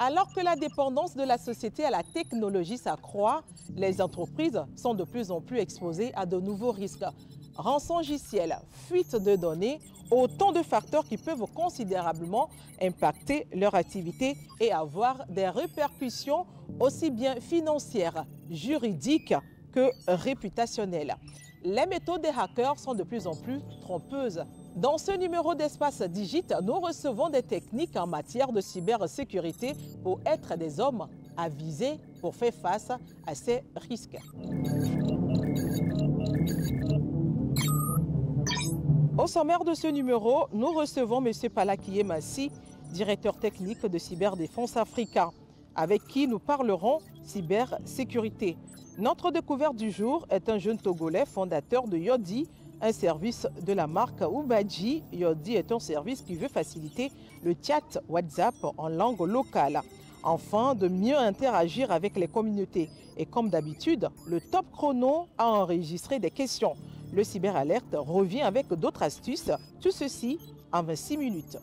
Alors que la dépendance de la société à la technologie s'accroît, les entreprises sont de plus en plus exposées à de nouveaux risques. Rançongiciel, fuite de données, autant de facteurs qui peuvent considérablement impacter leur activité et avoir des répercussions aussi bien financières, juridiques que réputationnelles. Les méthodes des hackers sont de plus en plus trompeuses. Dans ce numéro d'Espace Digit, nous recevons des techniques en matière de cybersécurité pour être des hommes avisés pour faire face à ces risques. Au sommaire de ce numéro, nous recevons M. Palakié Massi, directeur technique de Cyberdéfense Africa, avec qui nous parlerons cybersécurité. Notre découverte du jour est un jeune Togolais fondateur de Yodi, un service de la marque Ubadji. Yodi est un service qui veut faciliter le chat WhatsApp en langue locale, afin de mieux interagir avec les communautés. Et comme d'habitude, le Top Chrono a enregistré des questions. Le Cyberalerte revient avec d'autres astuces. Tout ceci en 26 minutes.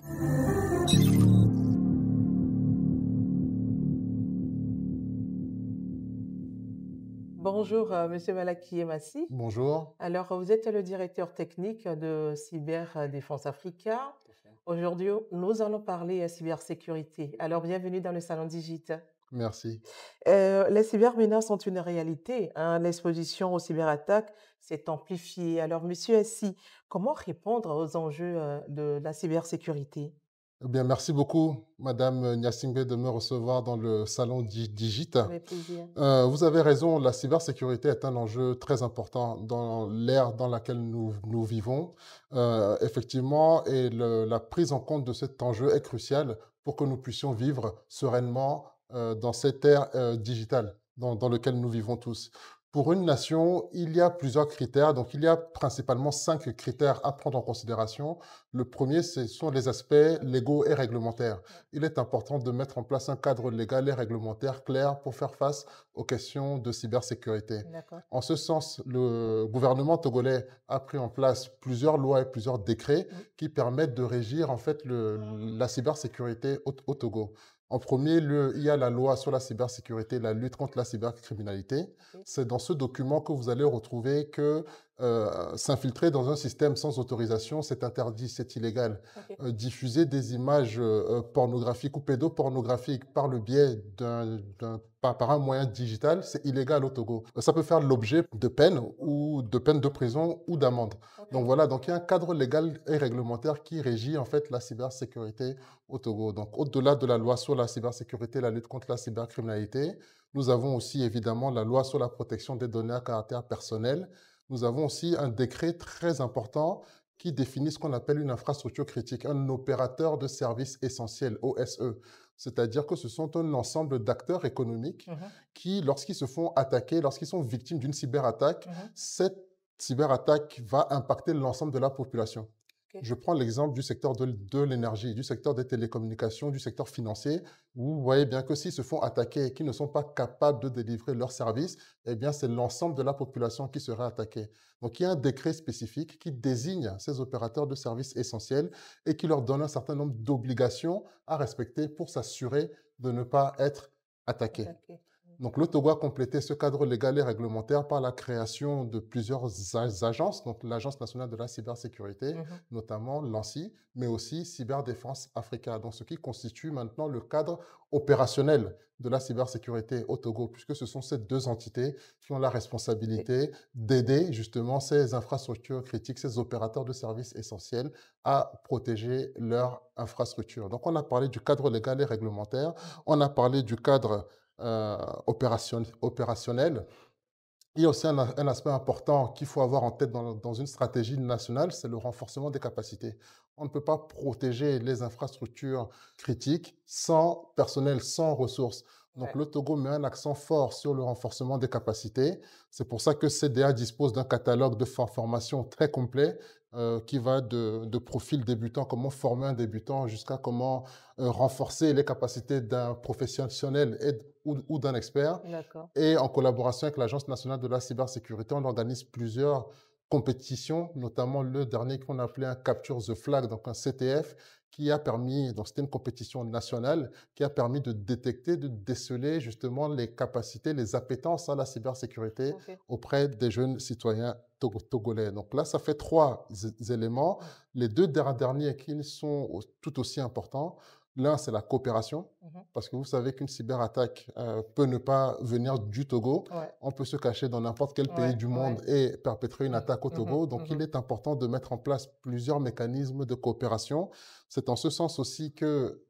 Bonjour, Monsieur Malakié Massi. Bonjour. Alors, vous êtes le directeur technique de Cyberdéfense Africa. Aujourd'hui, nous allons parler cybersécurité. Alors, bienvenue dans le Salon Digit. Merci. Les cybermenaces sont une réalité, hein. L'exposition aux cyberattaques s'est amplifiée. Alors, Monsieur Assi, comment répondre aux enjeux de la cybersécurité? Eh bien, merci beaucoup, Madame Nyasingbe, de me recevoir dans le salon Digit. Avec plaisir. Vous avez raison, la cybersécurité est un enjeu très important dans l'ère dans laquelle nous vivons. Effectivement, et la prise en compte de cet enjeu est cruciale pour que nous puissions vivre sereinement dans cette ère digitale dans laquelle nous vivons tous. Pour une nation, il y a plusieurs critères. Donc, il y a principalement 5 critères à prendre en considération. Le premier, ce sont les aspects légaux et réglementaires. Il est important de mettre en place un cadre légal et réglementaire clair pour faire face aux questions de cybersécurité. D'accord. En ce sens, le gouvernement togolais a pris en place plusieurs lois et plusieurs décrets qui permettent de régir en fait la cybersécurité au Togo. En premier lieu, il y a la loi sur la cybersécurité, la lutte contre la cybercriminalité. C'est dans ce document que vous allez retrouver que s'infiltrer dans un système sans autorisation, c'est interdit, c'est illégal. Diffuser des images pornographiques ou pédopornographiques par le biais par un moyen digital, c'est illégal au Togo. Ça peut faire l'objet de peines ou de peines de prison ou d'amende. Donc voilà, donc il y a un cadre légal et réglementaire qui régit en fait la cybersécurité au Togo. Donc au-delà de la loi sur la cybersécurité, la lutte contre la cybercriminalité, nous avons aussi évidemment la loi sur la protection des données à caractère personnel. Nous avons aussi un décret très important qui définit ce qu'on appelle une infrastructure critique, un opérateur de services essentiels, OSE. C'est-à-dire que ce sont un ensemble d'acteurs économiques qui, lorsqu'ils se font attaquer, lorsqu'ils sont victimes d'une cyberattaque, cette cyberattaque va impacter l'ensemble de la population. Je prends l'exemple du secteur de l'énergie, du secteur des télécommunications, du secteur financier. Vous voyez bien que s'ils se font attaquer et qu'ils ne sont pas capables de délivrer leurs services, eh bien, c'est l'ensemble de la population qui sera attaquée. Donc, il y a un décret spécifique qui désigne ces opérateurs de services essentiels et qui leur donne un certain nombre d'obligations à respecter pour s'assurer de ne pas être attaqués. Donc, le Togo a complété ce cadre légal et réglementaire par la création de plusieurs agences, donc l'Agence nationale de la cybersécurité, notamment l'ANSSI, mais aussi Cyberdéfense Africa, donc ce qui constitue maintenant le cadre opérationnel de la cybersécurité au Togo, puisque ce sont ces deux entités qui ont la responsabilité d'aider justement ces infrastructures critiques, ces opérateurs de services essentiels à protéger leur infrastructure. Donc, on a parlé du cadre légal et réglementaire, on a parlé du cadre opérationnel. Il y a aussi un aspect important qu'il faut avoir en tête dans une stratégie nationale, c'est le renforcement des capacités. On ne peut pas protéger les infrastructures critiques sans personnel, sans ressources. Donc, le Togo met un accent fort sur le renforcement des capacités. C'est pour ça que CDA dispose d'un catalogue de formation très complet qui va de profil débutant, comment former un débutant, jusqu'à comment renforcer les capacités d'un professionnel ou d'un expert. Et en collaboration avec l'Agence nationale de la cybersécurité, on organise plusieurs compétitions, notamment le dernier qu'on appelait un Capture the Flag, donc un CTF, qui a permis, donc c'était une compétition nationale, qui a permis de détecter, de déceler justement les capacités, les appétences à la cybersécurité OK. auprès des jeunes citoyens togolais. Donc là, ça fait trois éléments. Mmh. Les deux derniers qui sont tout aussi importants. L'un, c'est la coopération, Mmh. parce que vous savez qu'une cyberattaque peut ne pas venir du Togo. Ouais, On peut se cacher dans n'importe quel pays ouais, du ouais. monde et perpétrer une Mmh. attaque au Mmh. Togo. Donc, il Mmh. est important de mettre en place plusieurs mécanismes de coopération. C'est en ce sens aussi que,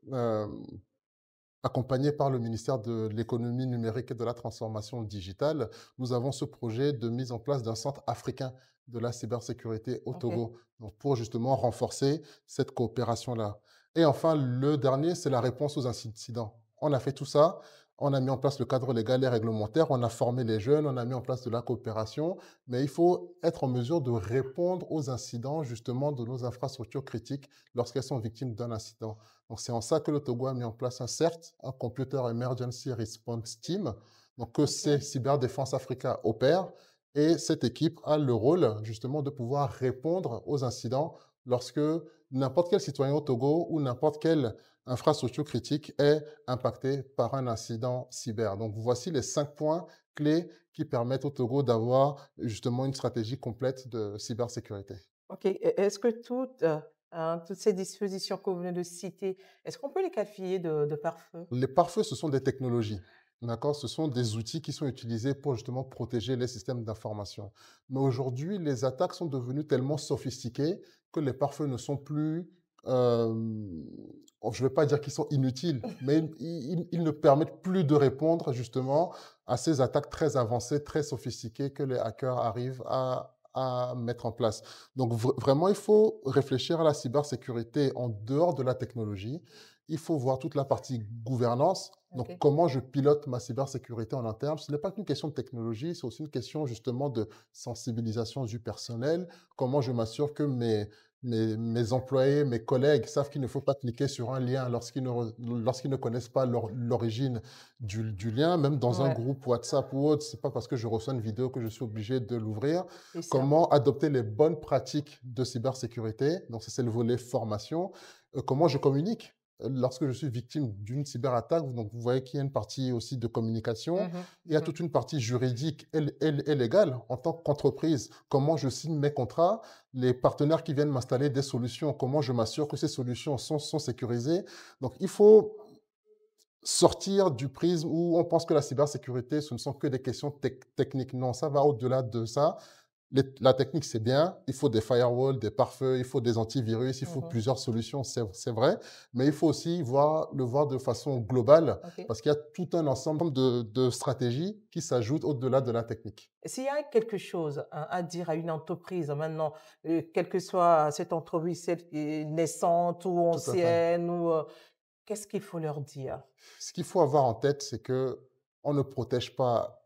accompagné par le ministère de l'économie numérique et de la transformation digitale, nous avons ce projet de mise en place d'un centre africain de la cybersécurité au OK. Togo, donc pour justement renforcer cette coopération-là. Et enfin, le dernier, c'est la réponse aux incidents. On a fait tout ça, on a mis en place le cadre légal et réglementaire, on a formé les jeunes, on a mis en place de la coopération, mais il faut être en mesure de répondre aux incidents justement de nos infrastructures critiques lorsqu'elles sont victimes d'un incident. Donc, c'est en ça que le Togo a mis en place un CERT, un Computer Emergency Response Team, donc que OK. c'est Cyberdéfense Africa opère. Et cette équipe a le rôle justement de pouvoir répondre aux incidents lorsque n'importe quel citoyen au Togo ou n'importe quelle infrastructure critique est impactée par un incident cyber. Donc, voici les 5 points clés qui permettent au Togo d'avoir justement une stratégie complète de cybersécurité. OK. Est-ce que toutes ces dispositions que vous venez de citer, est-ce qu'on peut les qualifier de pare-feu? Les pare-feux, ce sont des technologies. D'accord? Ce sont des outils qui sont utilisés pour justement protéger les systèmes d'information. Mais aujourd'hui, les attaques sont devenues tellement sophistiquées que les pare-feux ne sont plus, euh, je ne vais pas dire qu'ils sont inutiles, mais ils ne permettent plus de répondre justement à ces attaques très avancées, très sophistiquées que les hackers arrivent à mettre en place. Donc vraiment, il faut réfléchir à la cybersécurité en dehors de la technologie. Il faut voir toute la partie gouvernance. Donc, OK. comment je pilote ma cybersécurité en interne. Ce n'est pas qu'une question de technologie, c'est aussi une question justement de sensibilisation du personnel. Comment je m'assure que mes employés, mes collègues savent qu'il ne faut pas cliquer sur un lien lorsqu'ils ne connaissent pas l'origine du lien. Même dans un Ouais, groupe WhatsApp ou autre, c'est pas parce que je reçois une vidéo que je suis obligé de l'ouvrir. c'est ça. Comment adopter les bonnes pratiques de cybersécurité. Donc, ça, c'est le volet formation. Comment je communique lorsque je suis victime d'une cyberattaque. Donc, vous voyez qu'il y a une partie aussi de communication. Mmh. Il y a Mmh. toute une partie juridique et légale en tant qu'entreprise. Comment je signe mes contrats, les partenaires qui viennent m'installer des solutions, comment je m'assure que ces solutions sont sécurisées. Donc, il faut sortir du prisme où on pense que la cybersécurité, ce ne sont que des questions techniques. Non, ça va au-delà de ça. La technique, c'est bien. Il faut des firewalls, des pare-feux, il faut des antivirus, il faut Mmh. plusieurs solutions, c'est vrai. Mais il faut aussi le voir de façon globale OK. parce qu'il y a tout un ensemble de stratégies qui s'ajoutent au-delà de la technique. S'il y a quelque chose, hein, à dire à une entreprise maintenant, quelle que soit cette entreprise, celle qui est naissante ou Tout à fait. ancienne ou, qu'est-ce qu'il faut leur dire? Ce qu'il faut avoir en tête, c'est que on ne protège pas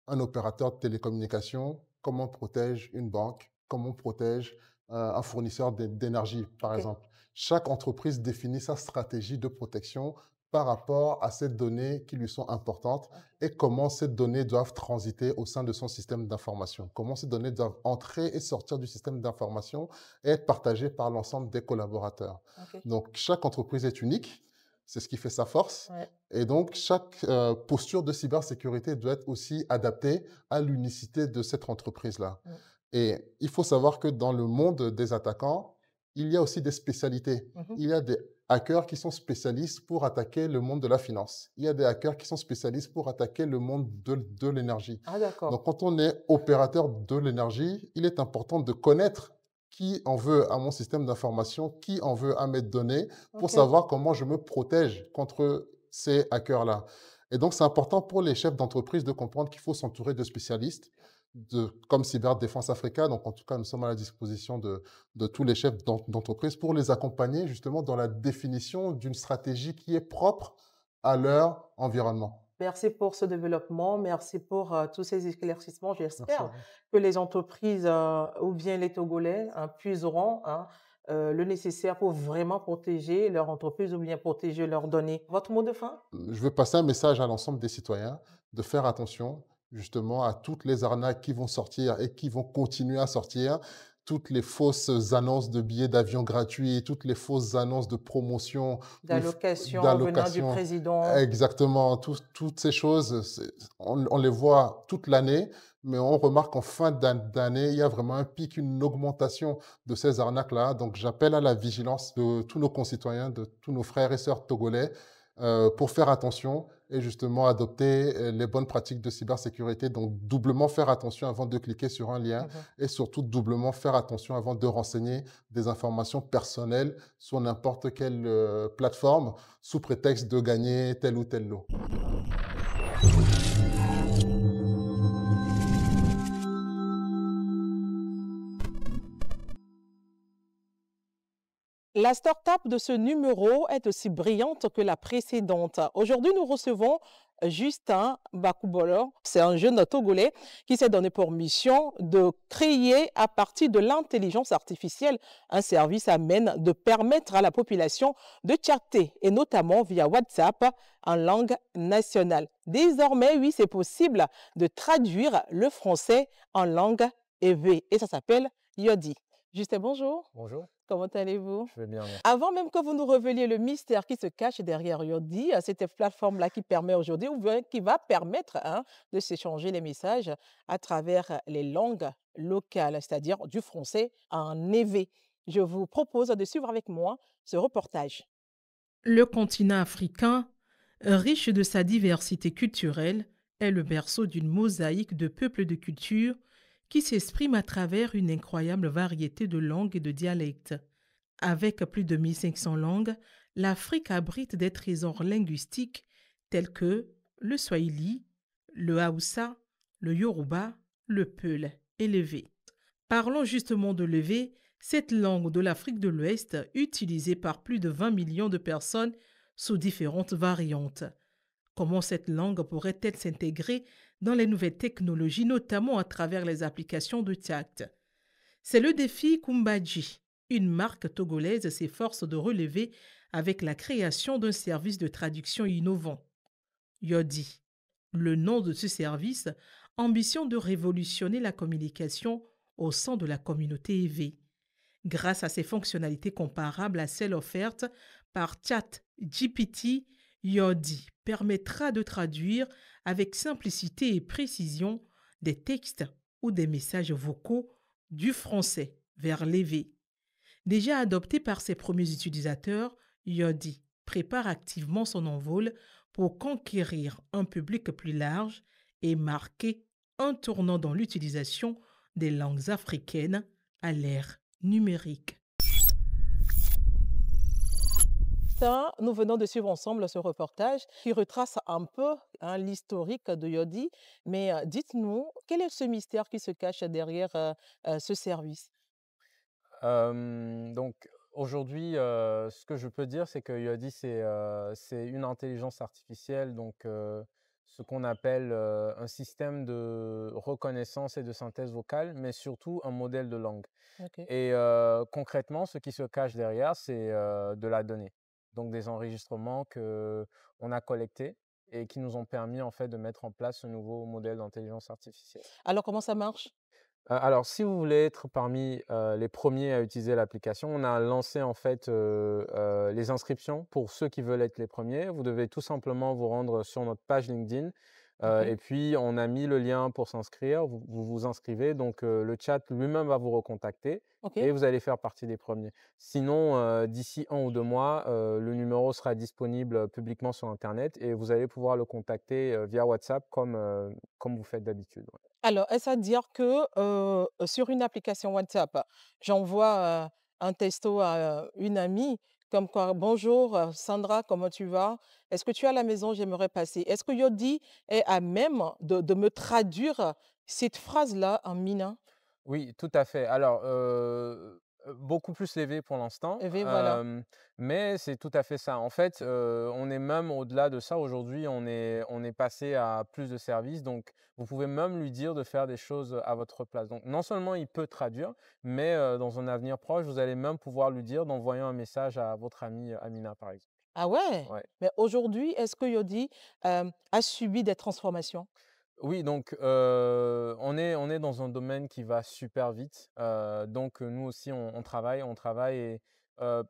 un opérateur de télécommunications comme on protège une banque, comme on protège un fournisseur d'énergie, par OK. exemple. Chaque entreprise définit sa stratégie de protection par rapport à ces données qui lui sont importantes OK. et comment ces données doivent transiter au sein de son système d'information, comment ces données doivent entrer et sortir du système d'information et être partagées par l'ensemble des collaborateurs. OK. Donc, chaque entreprise est unique, c'est ce qui fait sa force. Ouais. Et donc, chaque posture de cybersécurité doit être aussi adaptée à l'unicité de cette entreprise-là. Mmh. Et il faut savoir que dans le monde des attaquants, il y a aussi des spécialités. Mmh. Il y a des hackers qui sont spécialistes pour attaquer le monde de la finance. Il y a des hackers qui sont spécialistes pour attaquer le monde de l'énergie. Ah d'accord. Donc, quand on est opérateur de l'énergie, il est important de connaître qui en veut à mon système d'information, qui en veut à mes données, pour OK. savoir comment je me protège contre ces hackers-là. Et donc, c'est important pour les chefs d'entreprise de comprendre qu'il faut s'entourer de spécialistes, comme Cyberdéfense Africa. Donc, en tout cas, nous sommes à la disposition de tous les chefs d'entreprise pour les accompagner justement dans la définition d'une stratégie qui est propre à leur environnement. Merci pour ce développement, merci pour, tous ces éclaircissements. Merci à J'espère vous. que les entreprises, ou bien les Togolais, hein, puiseront, hein, le nécessaire pour vraiment protéger leur entreprise ou bien protéger leurs données. Votre mot de fin? Je veux passer un message à l'ensemble des citoyens de faire attention justement à toutes les arnaques qui vont sortir et qui vont continuer à sortir. toutes les fausses annonces de billets d'avion gratuits, toutes les fausses annonces de promotion ou D'allocation venant du d'allocation. président. Exactement, toutes ces choses, on les voit toute l'année, mais on remarque en fin d'année, il y a vraiment un pic, une augmentation de ces arnaques-là. Donc, j'appelle à la vigilance de tous nos concitoyens, de tous nos frères et sœurs togolais, pour faire attention et justement adopter les bonnes pratiques de cybersécurité. Donc, doublement faire attention avant de cliquer sur un lien Mhm. et surtout doublement faire attention avant de renseigner des informations personnelles sur n'importe quelle plateforme sous prétexte de gagner tel ou tel lot. La start-up de ce numéro est aussi brillante que la précédente. Aujourd'hui, nous recevons Justin Bakoubolo. C'est un jeune Togolais qui s'est donné pour mission de créer à partir de l'intelligence artificielle un service à même de permettre à la population de chatter et notamment via WhatsApp en langue nationale. Désormais, oui, c'est possible de traduire le français en langue EV et ça s'appelle Yodi. Justin, bonjour. Bonjour, Comment allez-vous? je vais bien, merci. Avant même que vous nous reveliez le mystère qui se cache derrière Yodi, cette plateforme-là qui permet aujourd'hui, ou bien qui va permettre de s'échanger les messages à travers les langues locales, c'est-à-dire du français en évé. Je vous propose de suivre avec moi ce reportage. Le continent africain, riche de sa diversité culturelle, est le berceau d'une mosaïque de peuples de cultures qui s'expriment à travers une incroyable variété de langues et de dialectes. Avec plus de 1500 langues, l'Afrique abrite des trésors linguistiques tels que le Swahili, le Haoussa, le Yoruba, le Peul et l'Evé. Parlons justement de l'Evé, cette langue de l'Afrique de l'Ouest utilisée par plus de 20 millions de personnes sous différentes variantes. Comment cette langue pourrait-elle s'intégrer dans les nouvelles technologies, notamment à travers les applications de chat? C'est le défi Kumbaji. Une marque togolaise s'efforce de relever avec la création d'un service de traduction innovant. Yodi, le nom de ce service, ambition de révolutionner la communication au sein de la communauté EV. Grâce à ses fonctionnalités comparables à celles offertes par ChatGPT, Yodi permettra de traduire avec simplicité et précision des textes ou des messages vocaux du français vers l'EV. Déjà adopté par ses premiers utilisateurs, Yodi prépare activement son envol pour conquérir un public plus large et marquer un tournant dans l'utilisation des langues africaines à l'ère numérique. Nous venons de suivre ensemble ce reportage qui retrace un peu l'historique de Yodi. Mais dites-nous, quel est ce mystère qui se cache derrière ce service? Donc aujourd'hui, ce que je peux dire, c'est que Yodi, c'est une intelligence artificielle, donc ce qu'on appelle un système de reconnaissance et de synthèse vocale, mais surtout un modèle de langue. Ok. Et concrètement, ce qui se cache derrière, c'est de la donnée. Donc des enregistrements qu'on a collectés et qui nous ont permis en fait de mettre en place ce nouveau modèle d'intelligence artificielle. Alors, comment ça marche? Alors, si vous voulez être parmi les premiers à utiliser l'application, on a lancé en fait les inscriptions pour ceux qui veulent être les premiers. Vous devez tout simplement vous rendre sur notre page LinkedIn Ok. et puis on a mis le lien pour s'inscrire. Vous vous inscrivez, donc le chat lui-même va vous recontacter Ok. et vous allez faire partie des premiers. Sinon, d'ici 1 ou 2 mois, le numéro sera disponible publiquement sur Internet et vous allez pouvoir le contacter via WhatsApp comme vous faites d'habitude. Ouais. Alors, est-ce à dire que sur une application WhatsApp, j'envoie un texto à une amie comme quoi, bonjour Sandra, comment tu vas? Est-ce que tu es à la maison? J'aimerais passer. Est-ce que Yodi est à même de me traduire cette phrase-là en mina? Oui, tout à fait. Alors, beaucoup plus lévé pour l'instant, Eh bien, voilà. mais c'est tout à fait ça. En fait, on est même au-delà de ça. Aujourd'hui, on est passé à plus de services, donc vous pouvez même lui dire de faire des choses à votre place. Donc non seulement il peut traduire, mais dans un avenir proche, vous allez même pouvoir lui dire d'envoyer un message à votre amie, Amina, par exemple. Ah ouais? Ouais. Mais aujourd'hui, est-ce que Yodi a subi des transformations? Oui, donc on est dans un domaine qui va super vite. Donc nous aussi, on travaille et heu,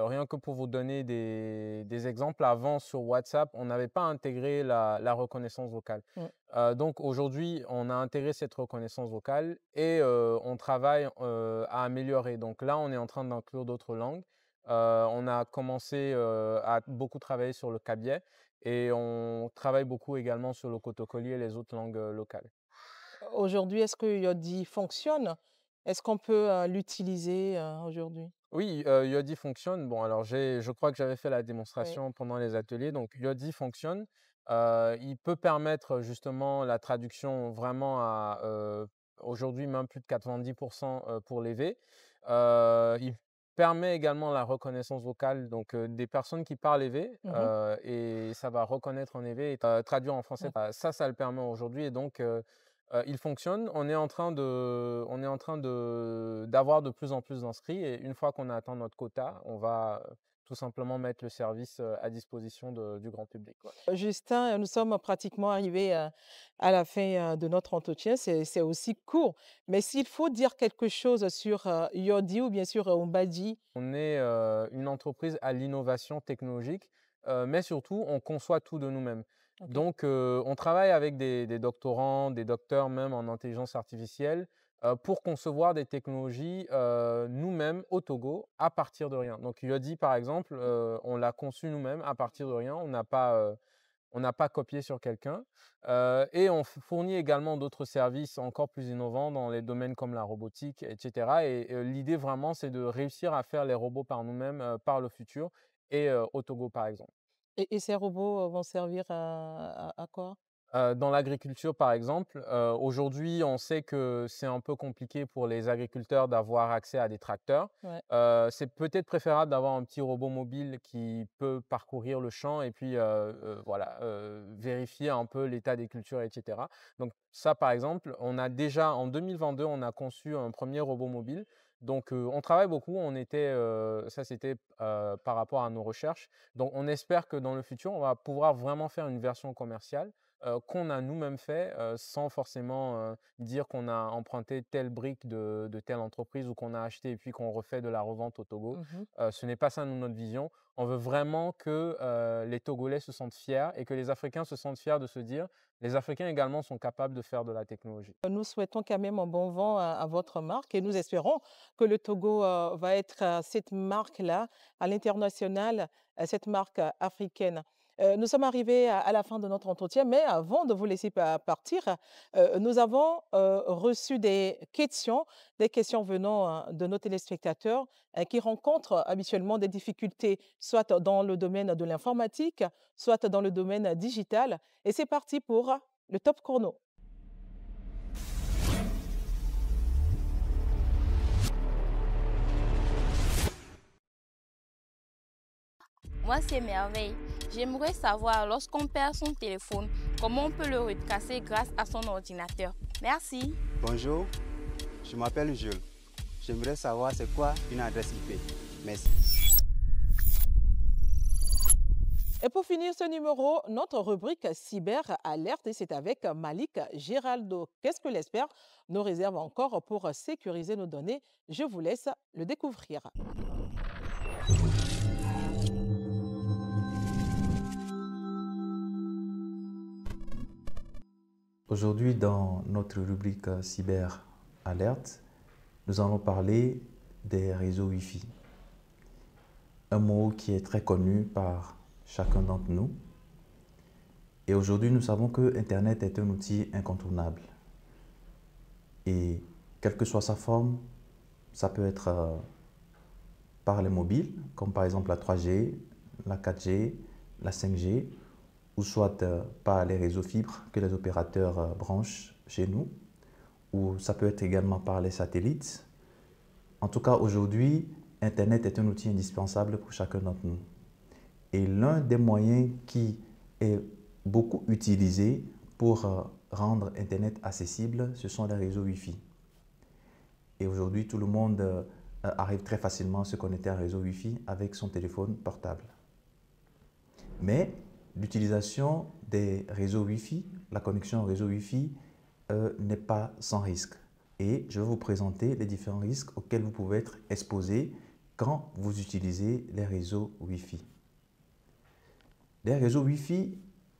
rien que pour vous donner des exemples, avant sur WhatsApp, on n'avait pas intégré la reconnaissance vocale. Mm. Donc aujourd'hui, on a intégré cette reconnaissance vocale et on travaille, à améliorer. Donc là, on est en train d'inclure d'autres langues. On a commencé, à beaucoup travailler sur le cabiai. Et on travaille beaucoup également sur le kotokoli et les autres langues locales. Aujourd'hui, est-ce que Yodi fonctionne? Est-ce qu'on peut l'utiliser aujourd'hui? Oui, Yodi fonctionne. Bon, alors je crois que j'avais fait la Oui. démonstration pendant les ateliers. Donc Yodi fonctionne. Il peut permettre justement la traduction vraiment à aujourd'hui même plus de 90% pour les V. Il permet également la reconnaissance vocale, donc des personnes qui parlent EV, Mhm. et ça va reconnaître en EV et traduire en français. Ça le permet aujourd'hui et donc il fonctionne. On est en train d'avoir de plus en plus d'inscrits et une fois qu'on a atteint notre quota, on va tout simplement mettre le service à disposition du grand public. Ouais. Justin, nous sommes pratiquement arrivés à la fin de notre entretien. C'est aussi court. Mais s'il faut dire quelque chose sur Yodi ou bien sûr Umbadi, On est une entreprise à l'innovation technologique, mais surtout, on conçoit tout de nous-mêmes. ok. Donc, on travaille avec des doctorants, des docteurs même en intelligence artificielle pour concevoir des technologies nous-mêmes au Togo à partir de rien. Donc, Yodi, par exemple, on l'a conçu nous-mêmes à partir de rien. On n'a pas copié sur quelqu'un. Et on fournit également d'autres services encore plus innovants dans les domaines comme la robotique, etc. Et l'idée vraiment, c'est de réussir à faire les robots par nous-mêmes par le futur et au Togo, par exemple. Et ces robots vont servir à quoi? Dans l'agriculture, par exemple, aujourd'hui, on sait que c'est un peu compliqué pour les agriculteurs d'avoir accès à des tracteurs. Ouais. C'est peut-être préférable d'avoir un petit robot mobile qui peut parcourir le champ et puis voilà, vérifier un peu l'état des cultures, etc. Donc ça, par exemple, on a déjà en 2022, on a conçu un premier robot mobile. Donc on travaille beaucoup. Ça c'était par rapport à nos recherches. Donc on espère que dans le futur, on va pouvoir vraiment faire une version commerciale qu'on a nous-mêmes fait sans forcément dire qu'on a emprunté telle brique de telle entreprise ou qu'on a acheté et puis qu'on refait de la revente au Togo. Mhm. Ce n'est pas ça notre vision. On veut vraiment que les Togolais se sentent fiers et que les Africains se sentent fiers de se dire les Africains également sont capables de faire de la technologie. Nous souhaitons quand même un bon vent à votre marque et nous espérons que le Togo va être cette marque-là à l'international, cette marque africaine. Nous sommes arrivés à la fin de notre entretien, mais avant de vous laisser partir, nous avons reçu des questions venant de nos téléspectateurs qui rencontrent habituellement des difficultés, soit dans le domaine de l'informatique, soit dans le domaine digital. Et c'est parti pour le top chrono. Moi, c'est merveille. J'aimerais savoir, lorsqu'on perd son téléphone, comment on peut le recasser grâce à son ordinateur. Merci. Bonjour, je m'appelle Jules. J'aimerais savoir c'est quoi une adresse IP. Merci. Et pour finir ce numéro, notre rubrique Cyber Alerte, et c'est avec Malik Giraldo. Qu'est-ce que l'espère nous réserve encore pour sécuriser nos données? Je vous laisse le découvrir. Aujourd'hui, dans notre rubrique Cyber Alerte, nous allons parler des réseaux Wi-Fi. Un mot qui est très connu par chacun d'entre nous. Et aujourd'hui, nous savons que Internet est un outil incontournable. Et quelle que soit sa forme, ça peut être par les mobiles, comme par exemple la 3G, la 4G, la 5G, ou soit par les réseaux fibres que les opérateurs branchent chez nous, ou ça peut être également par les satellites. En tout cas, aujourd'hui, Internet est un outil indispensable pour chacun d'entre nous. Et l'un des moyens qui est beaucoup utilisé pour rendre Internet accessible, ce sont les réseaux Wi-Fi. Et aujourd'hui, tout le monde arrive très facilement à se connecter à un réseau Wi-Fi avec son téléphone portable. Mais l'utilisation des réseaux Wi-Fi la connexion au réseau Wi-Fi n'est pas sans risque. Et je vais vous présenter les différents risques auxquels vous pouvez être exposé quand vous utilisez les réseaux Wi-Fi. Les réseaux Wi-Fi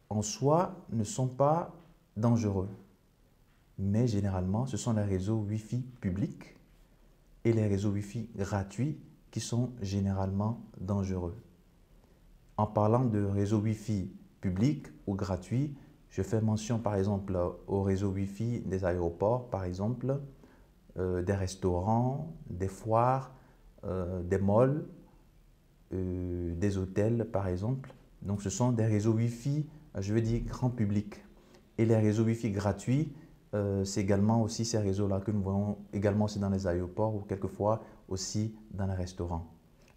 en soi ne sont pas dangereux, mais généralement ce sont les réseaux Wi-Fi publics et les réseaux Wi-Fi gratuits qui sont généralement dangereux. En parlant de réseaux Wi-Fi publics ou gratuits, je fais mention par exemple au réseau Wi-Fi des aéroports, par exemple, des restaurants, des foires, des malls, des hôtels par exemple. Donc ce sont des réseaux Wi-Fi, je veux dire grand public. Et les réseaux Wi-Fi gratuits, c'est également aussi ces réseaux-là que nous voyons également aussi dans les aéroports ou quelquefois aussi dans les restaurants.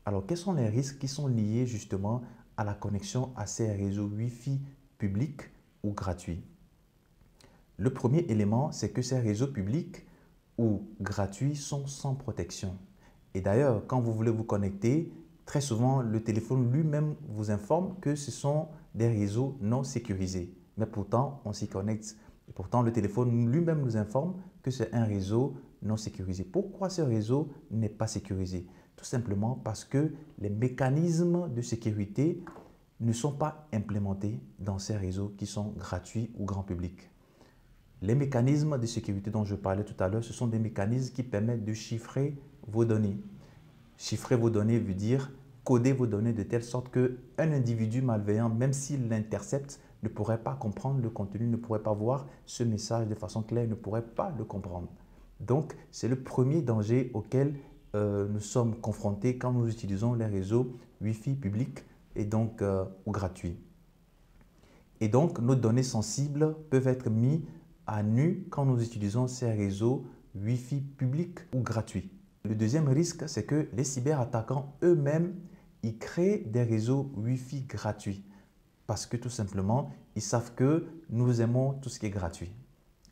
Alors quels sont les risques qui sont liés justement à la connexion à ces réseaux Wi-Fi publics ou gratuits? Le premier élément, c'est que ces réseaux publics ou gratuits sont sans protection. Et d'ailleurs, quand vous voulez vous connecter, très souvent, le téléphone lui-même vous informe que ce sont des réseaux non sécurisés. Mais pourtant, on s'y connecte. Et pourtant, le téléphone lui-même nous informe que c'est un réseau non sécurisé. Pourquoi ce réseau n'est pas sécurisé? Tout simplement parce que les mécanismes de sécurité ne sont pas implémentés dans ces réseaux qui sont gratuits ou grand public. Les mécanismes de sécurité dont je parlais tout à l'heure, ce sont des mécanismes qui permettent de chiffrer vos données. Chiffrer vos données veut dire coder vos données de telle sorte qu'un individu malveillant, même s'il l'intercepte, ne pourrait pas comprendre le contenu, ne pourrait pas voir ce message de façon claire, ne pourrait pas le comprendre. Donc, c'est le premier danger auquel nous sommes confrontés quand nous utilisons les réseaux Wi-Fi publics et donc ou gratuits. Et donc, nos données sensibles peuvent être mises à nu quand nous utilisons ces réseaux Wi-Fi publics ou gratuits. Le deuxième risque, c'est que les cyberattaquants eux-mêmes, ils créent des réseaux Wi-Fi gratuits parce que tout simplement, ils savent que nous aimons tout ce qui est gratuit.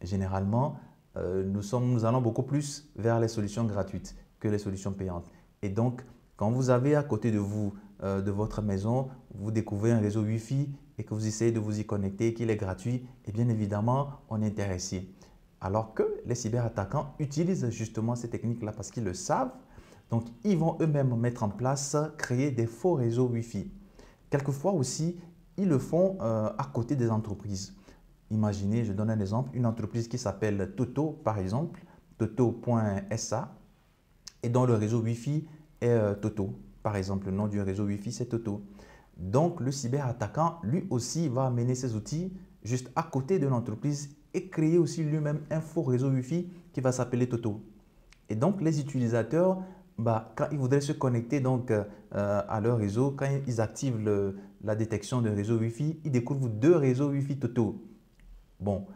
Généralement, nous allons beaucoup plus vers les solutions gratuites que les solutions payantes. Et donc, quand vous avez à côté de vous, de votre maison, vous découvrez un réseau Wi-Fi et que vous essayez de vous y connecter, qu'il est gratuit, et bien évidemment, on est intéressé. Alors que les cyberattaquants utilisent justement ces techniques-là parce qu'ils le savent. Donc, ils vont eux-mêmes mettre en place, créer des faux réseaux Wi-Fi. Quelquefois aussi, ils le font à côté des entreprises. Imaginez, je donne un exemple, une entreprise qui s'appelle Toto, par exemple, toto.sa, et dont le réseau Wi-Fi est Toto. Par exemple, le nom du réseau Wi-Fi, c'est Toto. Donc, le cyberattaquant, lui aussi, va amener ses outils juste à côté de l'entreprise et créer aussi lui-même un faux réseau Wi-Fi qui va s'appeler Toto. Et donc, les utilisateurs, quand ils voudraient se connecter donc, à leur réseau, quand ils activent la détection de réseau Wi-Fi, ils découvrent deux réseaux Wi-Fi Toto. Bon,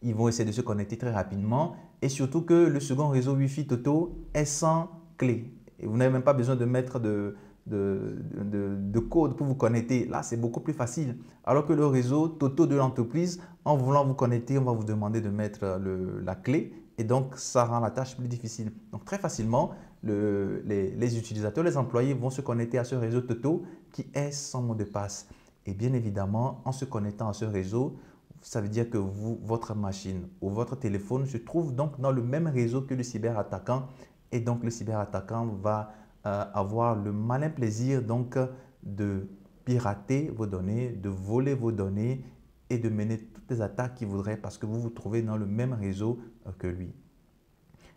ils vont essayer de se connecter très rapidement et surtout que le second réseau Wi-Fi Toto est sans clé. Et vous n'avez même pas besoin de mettre de code pour vous connecter. Là, c'est beaucoup plus facile. Alors que le réseau Toto de l'entreprise, en voulant vous connecter, on va vous demander de mettre la clé et donc ça rend la tâche plus difficile. Donc très facilement, les utilisateurs, les employés vont se connecter à ce réseau Toto qui est sans mot de passe. Et bien évidemment, en se connectant à ce réseau, ça veut dire que votre machine ou votre téléphone se trouve donc dans le même réseau que le cyberattaquant et donc le cyberattaquant va avoir le malin plaisir donc de pirater vos données, de voler vos données et de mener toutes les attaques qu'il voudrait parce que vous vous trouvez dans le même réseau que lui.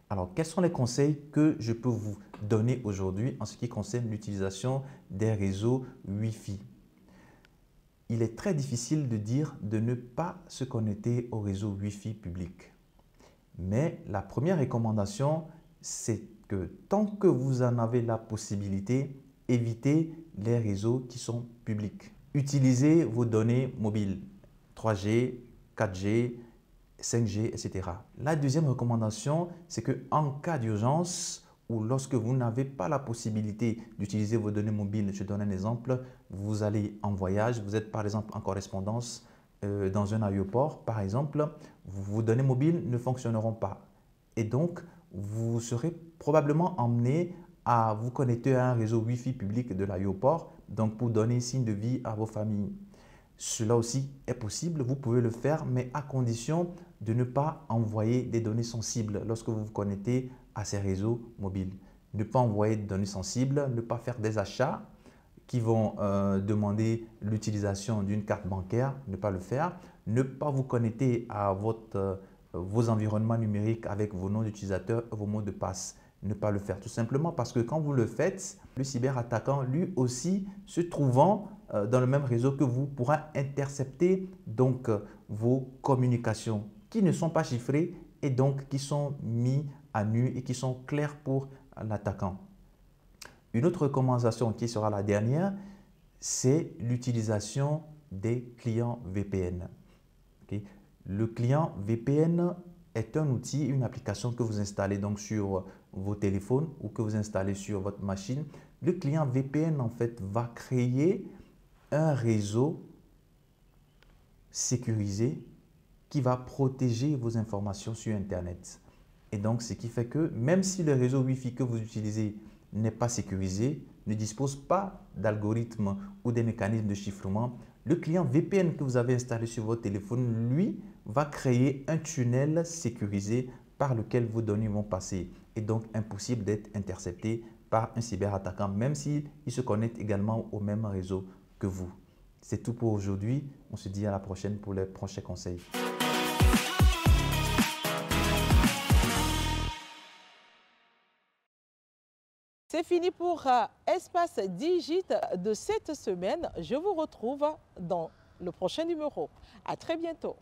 Alors, quels sont les conseils que je peux vous donner aujourd'hui en ce qui concerne l'utilisation des réseaux Wi-Fi? Il est très difficile de dire de ne pas se connecter au réseau Wi-Fi public. Mais la première recommandation, c'est que tant que vous en avez la possibilité, évitez les réseaux qui sont publics. Utilisez vos données mobiles, 3G, 4G, 5G, etc. La deuxième recommandation, c'est qu'en cas d'urgence ou lorsque vous n'avez pas la possibilité d'utiliser vos données mobiles, je donne un exemple, vous allez en voyage, vous êtes par exemple en correspondance dans un aéroport, par exemple, vos données mobiles ne fonctionneront pas. Et donc, vous serez probablement emmené à vous connecter à un réseau Wi-Fi public de l'aéroport, donc pour donner signe de vie à vos familles. Cela aussi est possible, vous pouvez le faire, mais à condition de ne pas envoyer des données sensibles lorsque vous vous connectez à ces réseaux mobiles. Ne pas envoyer de données sensibles, ne pas faire des achats qui vont demander l'utilisation d'une carte bancaire, ne pas le faire. Ne pas vous connecter à vos environnements numériques avec vos noms d'utilisateurs et vos mots de passe. Ne pas le faire tout simplement parce que quand vous le faites, le cyberattaquant lui aussi se trouvant dans le même réseau que vous pourra intercepter donc vos communications qui ne sont pas chiffrées et donc qui sont mis à nu et qui sont claires pour l'attaquant. Une autre recommandation qui sera la dernière, c'est l'utilisation des clients VPN. Okay? Le client VPN est un outil, une application que vous installez donc sur vos téléphones ou que vous installez sur votre machine. Le client VPN en fait va créer un réseau sécurisé qui va protéger vos informations sur Internet. Et donc, ce qui fait que même si le réseau Wi-Fi que vous utilisez n'est pas sécurisé, ne dispose pas d'algorithme ou des mécanismes de chiffrement, le client VPN que vous avez installé sur votre téléphone, lui, va créer un tunnel sécurisé par lequel vos données vont passer. Et donc, impossible d'être intercepté par un cyberattaquant, même s'il se connecte également au même réseau que vous. C'est tout pour aujourd'hui. On se dit à la prochaine pour les prochains conseils. C'est fini pour Espace Digit de cette semaine. Je vous retrouve dans le prochain numéro. À très bientôt.